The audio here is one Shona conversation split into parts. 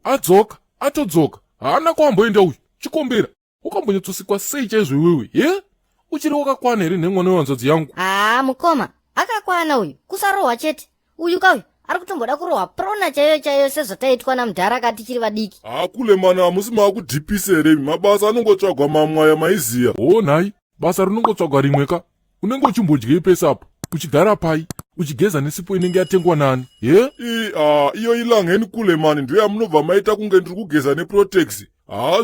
adzoka atodzoka haana kwamboenda uyu chikombera ukambonyatsosikwa sei chaizvo iwewe ye uchiri wakakwana here nemwana wehanzvadzi yangu? mukoma akakwana uyu kusarohwa chete uyu kauyu ari kutomboda kurohwa prona chaiyo chaiyo sezvataitwa namudhara akati chiri vadiki. Kulemana hamusi maakudhipisa here, mabasa anongotsvagwa mamwaya maiziya. Nhai basa rinongotsvagwa rimweka. Unenge uchimbodyei pesapo uchigara pai uchigeza nesipo inenge yatengwa nani ye? Iyo ilangeni kulemani ndiyo yamunobva maita kunge ndiri kugeza neprotex.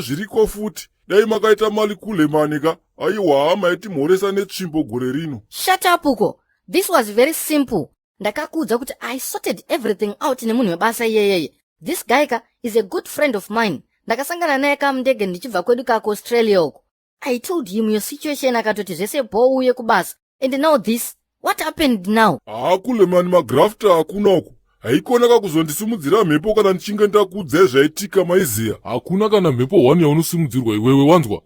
Zviriko futi dai makaita mali kulemani ka aiwa maiti mhoresa netsvimbo gore rino. Shut up uko. This was very simple. Ndakakuudza kuti I sorted everything out nemunhu webasa iyeyeye. This guy ka is a good friend of mine. Ndakasangana naye kamundege ndichibva kwedu kako Australia uko. I told him your situation akatoti zvese bho uye kubasa. And now this. What happened now? Kulemani magrafta hakuna uko. Haikona kakuzondisimudzira mhepo kana ndichinge ndakuudzai zvaitika maiziya. Hakuna kana mhepo 1 yaunosimudzirwa iwewe wanzwa.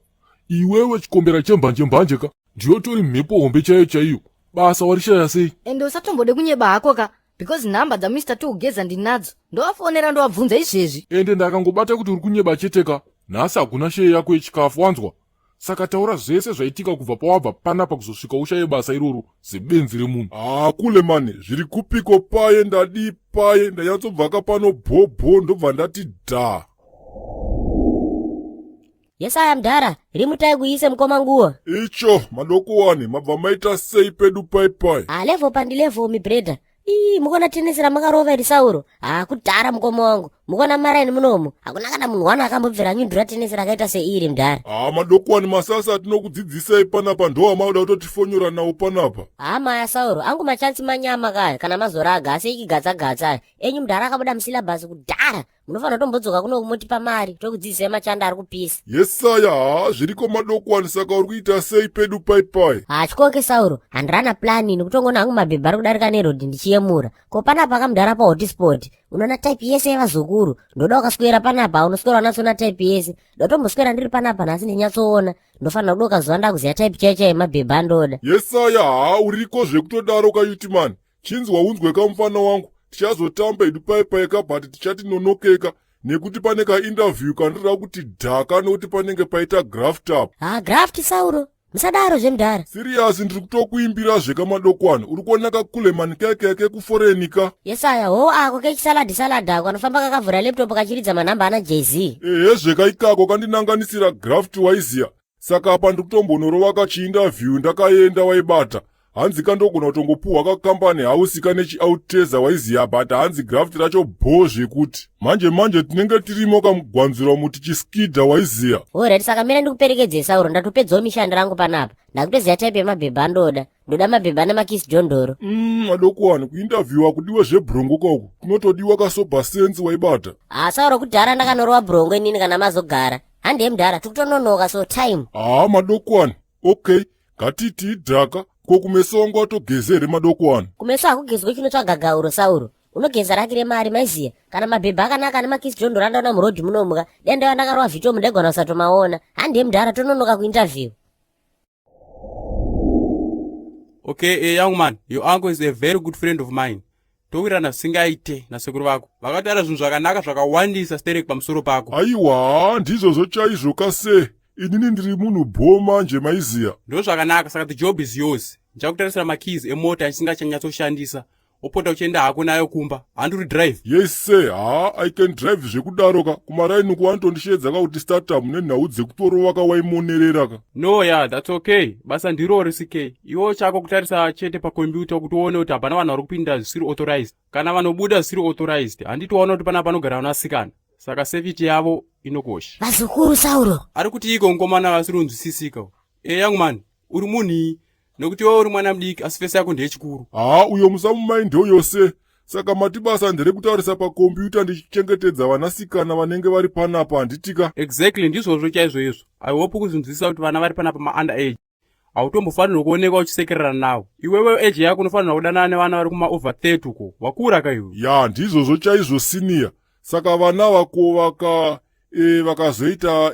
Iwewe chikombera chembanje ka ndiyo tori mhepo hombe chaiyo chaiyo. Basa warishaya sei? Ende usatombode kunyeba hako ka because nhamba dzaMr. Togeza ndinadzo. Ndowafonera ndowabvunza izvezvi. Ende ndakangobata kuti uri kunyeba cheteka. Nhasi hakuna sheye yako yechikafu wanzwa. Saka taura zvese zvaitika kubva pawabva panapa kuzosvika ushaye basa iroro zebenzi remunhu. Kulemani zviri kupiko paye ndadi paye ndanyatsobva pano bhobho ndobva ndati dha. Yesaya mudhara rimutai kuise mukoma nguo. Icho madokowani mabva maita sei pedu pai. Level pandilevel mibredha. Mukona tenesera makarova iri Sauro. Kudhara mukoma wangu. Mukona maraini munomu. Hakuna kana munhu wana akambobvira nyundura tenesera akaita seiri mudhara. Madokowani masasa atinokudzidzisai panapa ndo amauda kutotifonyora nawo panapa. Maya Sauro angu machansi manyama kaya kana mazoraga asi ikigatsa enyu mudhara akabuda musilabhasi kudhara. Munofanira kutombodzoka kuno kumutipa mari tokudzidzisai machanda ari kupisa. Yesaya zviriko madokowani saka uri kuita sei pedu pai. Chikoke Sauro handirana plani nekutongona hangu mabhebha ari kudarika nerodhi ndichiyemura. Ko panapa akamudhara pahotspot. Unoona type yese yevazukuru ndoda wakaswera panapa unoswera natsona type yese ndotomboswera ndiri panapa nhasi ndinyatsoona ndofanira kuda ukazuva ndakuziya type chaiyo yemabhebha andoda. Yesaya uriko zvekutodaro kayutimani chinzi waunzwe kamufana wangu tichazotamba idu pai ka but tichati nonokeka nekuti pane kainterview kandirira kuti dhaka nokuti panenge paita graft up. Graft Sauro musadaro zvemudhara. Serious ndiri kutokuimbira zvekamadokwana uri kuona kakulemani keke kuforenika. Yesaya ako kechisaladi ako anofamba kakavhura laptop kachiridza manhamba ana Jay-Z. Zvekaikako kandinanganisira graft waiziya saka apa ndiri kutombonorova kachiinterview ndakaenda waibata hanzi kandogona kutongopuhwa kakambani hausika nechiauteza waiziya but hanzi graft racho bho zvekuti manje tinenge tirimo kamugwanzira muti chiskidha waiziya. Alright saka mira ndikuperekedze Sauro ndatopedzawo mishando rangu panapa ndakutoziya type yemabhebha ndoda mabhebha namakisi jondoro. Madokowani kuinterviewa kudiwa zvebhrongo kako kunotodiwa kasobha sensi waibata. Sauro kudhara ndakanorowa bhrongo inini kana mazogara handiye mudhara tikutononoka so time. Madokowani okay ngatiti dhaka ko kumeso wangu atogezere madokowani. Kumeso hakugezwe chinotsvaga gauro Sauro unogeza rakire mari maiziya kana mabhebha akanaka nemakisi jondoro andaona murodhi munomuka dende wandakarova vhito mudegona usatomaona handiye mudhara tononoka kuinterview. Okay, young man, your uncle is a very good friend of mine. Towirana singaite nasekuru vako vakataura zvinhu zvakanaka zvakawandisa stereki pamusoro pako. Aiwa ndizvozvo chaizvo kase inini ndiri munhu bho manje maiziya. Ndo zvakanaka saka the job is yours. Ndichakutarisira makeys emota isingachanyatsoshandisa opota uchienda hako nayo kumba handuri drive. Yes sir, I can drive zvekudaroka kumaraini kuwanotondishedza kuti startup nenhau dzekutorova kawaimonerera ka. No that's okay. Basa ndiro risike. Iwo chako kutarisa chete pakompyuta kuti uone kuti hapana vanhu vari kupinda zvisiri authorized. Kana vanobuda zvisiri authorized handitoona kuti panogara vanasikana. Saka safety yavo inokosha. Vazukuru Sauro ari kuti iko ngomana vasiri unzwisisika. Young man uri munhi nokuti wewe uri mwana mudiki asi fesi yako ndeyechikuru. Uyo musamumaindiwo yose saka mati basa nderekutarisa pakompyuta ndichichengetedza vanasikana vanenge vari panapa handitika. Exactly ndizvozvo chaizvo izvo. I hope kuzvinzwisisa kuti vana vari panapa ma-under age hautombofanirwa kuoneka uchisekererana navo. Iwewe age yako unofanirwa kudanana nevana vari kuma-over 30 uko wakura kaiwe. Ndizvozvo chaizvo senior saka vana vako vakazoita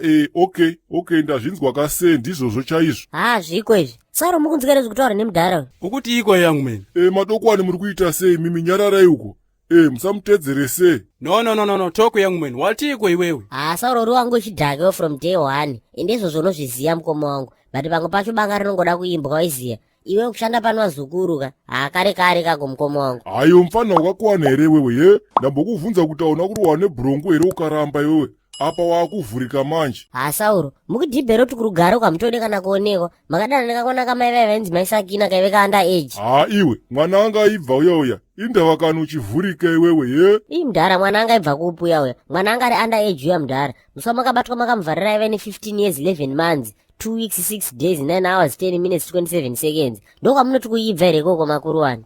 okay ndazvinzwa kase ndizvozvo chaizvo. Zviko izvi Sauro mukunzwira zvekutaura nemudhara ukuti iko young man. Madokowani muri kuita sei mimi nyararai uko musamutedzere sei. no talk young man watiko iwewe. Sauro uri wangu chidhakewo from day one ende izvozvo unozviziva mukoma wangu, but pamwe pacho banga rinongoda kuimbwa waiziya. Iwe kushanda pano wazukuruka kare kako mukoma wangu. Ayo mfana wakakwana here wewe ye, ndambokuvhunza kuti auna kurohwa nebhurongo here ukaramba iwewe. Apa wakuvhurika manje. Sauro mukudhibhero kuti kurugaro kwamutode kana kuonekwa makadana nekakona kamai vainzi maisakina kaive kaanda age. Iwe mwana anga aibva uya indava kana uchivhurika iwewe ye. Mudhara mwana anga aibva kupi uya mwana anga ari under age uya mudhara. Musa makabatwa makamuvharira ive ne 15 years 11 months 2 weeks 6 days 9 hours 10 minutes 27 seconds. Ndokamunoti kuibva here koko makuru wani.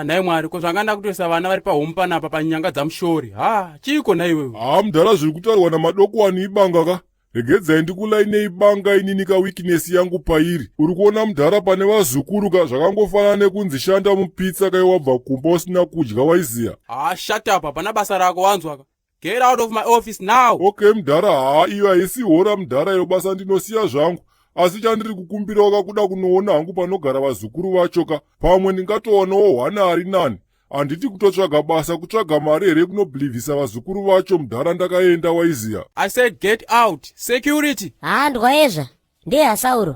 Nai mwari ko zvanganda kutoisa vana vari pahome panapa panyanga dzamushori. Chiko naiwewe. Mudhara zviri kutaurwa namadoko wani ibanga ka. Regedzai ndikulaine ibanga inini ka weakness yangu pairi. Uri kuona mudhara pane vazukuru ka zvakangofanana nekunzi shanda mupitsa kai wabva kumba usina kudya waiziya. Shut up, hapana basa rako wanzwa ka. Get out of my office now. Okay mudhara, iyo haisi hora mudhara, iro basa ndinosiya zvangu. Asi chandiri kukumbira wakakuda kunoona hangu panogara vazukuru vacho ka. Pamwe ndingatoonawo hwana ari nani. Handiti kutotsvaga basa kutsvaga mari here kunobhilivhisa vazukuru vacho mudhara ndakaenda waiziya. I said get out. Security. Ndwaezva. Ndeya Sauro.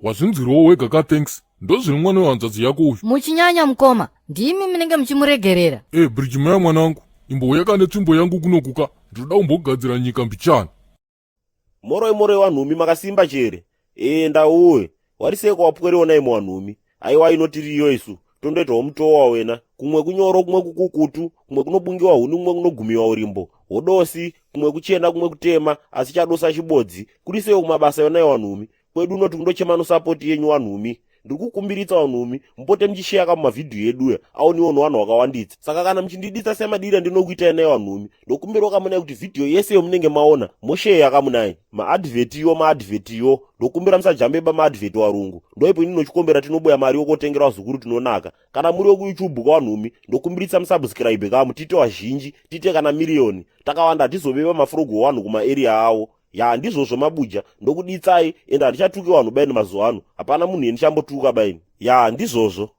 Wazvinzirwawo wega ka thanks. Ndozviri mwana wehanzvadzi yako uyu. Muchinyanya mukoma, ndimi munenge muchimuregerera. Bridge maya mwanangu, imbouya kane tsvimbo yangu kunokuka. Ndinoda kumbogadzira nyika mbichana. Moroi wanhumi makasimba chere. Ndauwe. Wariseko wapwerewo naimo wanhumi. Aiwa inotiriyo isu. Tondoitawo mutowa wena. Kumwe kunyoro, kumwe kukukutu, kumwe kunobungiwa huni, kumwe kunogumiwa urimbo. Hodosi, kumwe kuchena, kumwe kutema, asi chadosa chibodzi. Kurisewo kumabasa yona wanhumi. Kwedu unoti kundochema no support yenyu wanhumi. Ndikukumbiritsa wanhumi, mpote mchishare kama mavideo yedu aoniwo vanhu vakawanditsa. Saka kana mchindiditsa semadira ndinokuita naye wanhumi, ndokumbira kamunai kuti video yese yomunenge maona moshare kamunai. Maadvert yo ndokumbira musajambe maadvert warungu. Ndoipo ndinochikombera tinoboya mari yokotengera vazukuru tinonaka. Kana muri ku YouTube kwa wanhumi, ndokumbiritsa musubscribe kamu tite wazhinji, tite kana miliyoni. Takawanda tizobeba mafrogo wanhu kuma area awo. Ndizvozvo mabuja ndokuditsai ende handichatuki vanhu baini mazuva ano. Hapana munhu endichambotuka baini. Ndizvozvo.